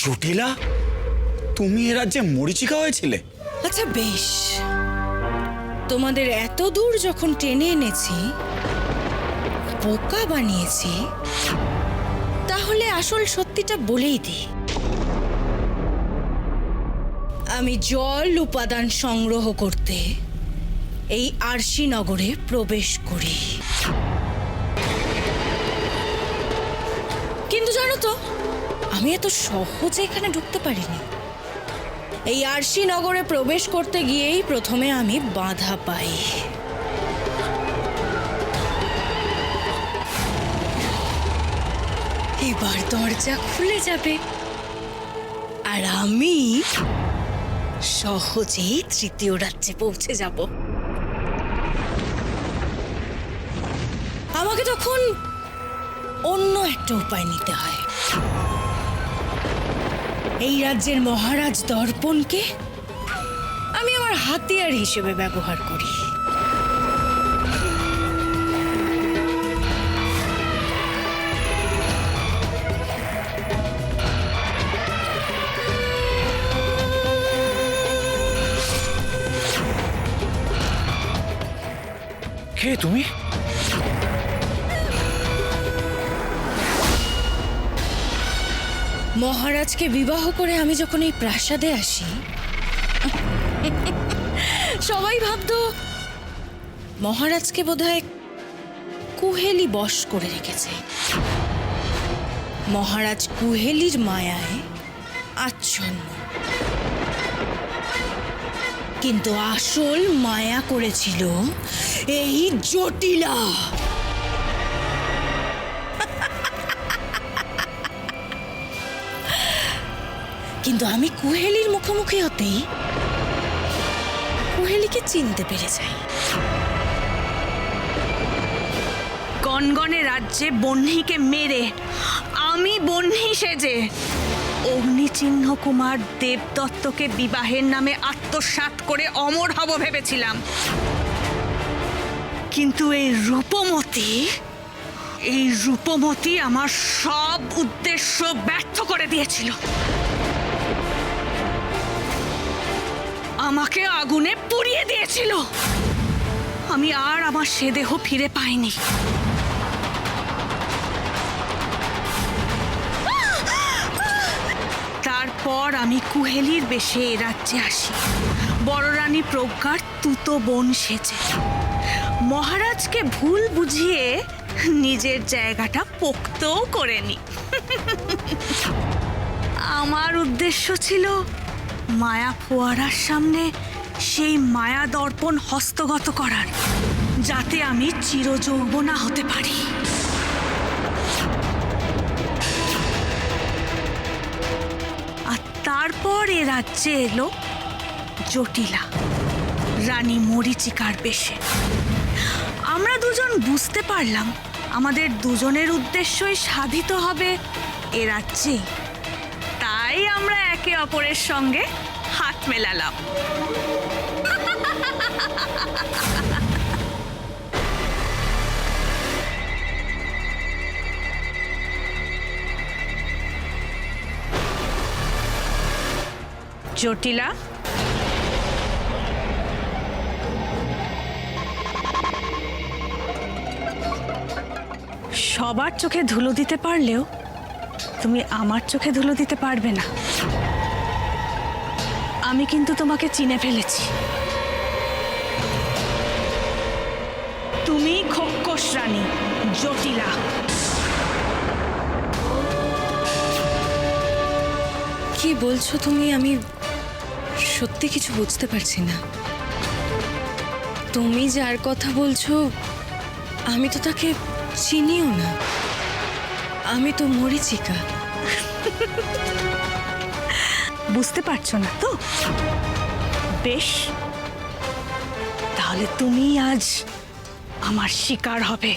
জটিলা, তুমি এ রাজ্যে মরীচিকা হয়েছিলে? আচ্ছা বেশ, তোমাদের এত দূর যখন টেনে এনেছি, বোকা বানিয়েছি, তাহলে আসল সত্যিটা বলেই দিই। আমি জল উপাদান সংগ্রহ করতে এই আরশি নগরে প্রবেশ করি। কিন্তু জানো তো, আমি এত সহজে এখানে ঢুকতে পারিনি। এই আরশি নগরে প্রবেশ করতে গিয়েই প্রথমে আমি বাধা পাই। এবার দরজা খুলে যাবে আর আমি সহজেই তৃতীয় রাজ্যে পৌঁছে যাব। আমাকে তখন অন্য একটা উপায় নিতে হয়। এই রাজ্যের মহারাজ দর্পণকে আমি আমার হাতিয়ার হিসেবে ব্যবহার করি। কে তুমি? মহারাজকে বিবাহ করে আমি যখন এই প্রাসাদে আসি, সবাই ভাবতো মহারাজকে বোধহয় কুহেলি বশ করে রেখেছে। মহারাজ কুহেলির মায়ায় আচ্ছন্ন, কিন্তু আসল মায়া করেছিল এই জটিলা। কিন্তু আমি কুহেলির মুখোমুখি হতেই কুহেলিকে চিনতে পেরে যাই। গনগনে রাজ্যে বহ্নিকে মেরে আমি বহ্নি সেজে অগ্নিচিহ্ন কুমার দেবদত্তকে বিবাহের নামে আত্মসাৎ করে অমর হব ভেবেছিলাম। কিন্তু এই রূপমতি আমার সব উদ্দেশ্য ব্যর্থ করে দিয়েছিল। আমাকে আগুনে পুড়িয়ে দিয়েছিল। আমি আর আমার সে দেহ ফিরে পাইনি। তারপর আমি কুহেলির বেশে এ রাজ্যে আসি, বড় রানী প্রজ্ঞার তুতো বোন সেজে। মহারাজকে ভুল বুঝিয়ে নিজের জায়গাটা পোক্তও করে নি। আমার উদ্দেশ্য ছিল মায়া ফোয়ারার সামনে সেই মায়া দর্পণ হস্তগত করার, যাতে আমি চিরযৌবনা হতে পারি। আর তারপর এ রাজ্যে এলো জটিলা, রানী মরীচিকার বেশে। আমরা দুজন বুঝতে পারলাম আমাদের দুজনের উদ্দেশ্যই সাধিত হবে এ রাজ্যেই। তাই আমরা একে অপরের সঙ্গে হাত মেলালাম। জটিলা, সবার চোখে ধুলো দিতে পারলেও তুমি আমার চোখে ধুলো দিতে পারবে না। আমি কিন্তু তোমাকে চিনে ফেলেছি। তুমি খোক্কস রানী জটিলা। কি বলছো তুমি? আমি সত্যি কিছু বুঝতে পারছি না। তুমি যার কথা বলছো আমি তো তাকে চিনিও না। আমি তো মরীচিকা। বুঝতে পারছো না তো? বেশ, তাহলে তুমি আজ আমার শিকার হবে।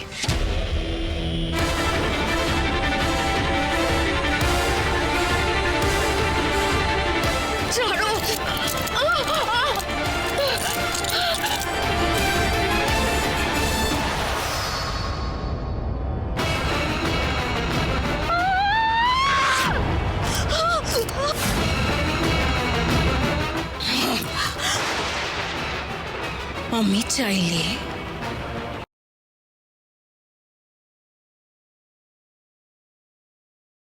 ছাড়ো! আমি চাইলে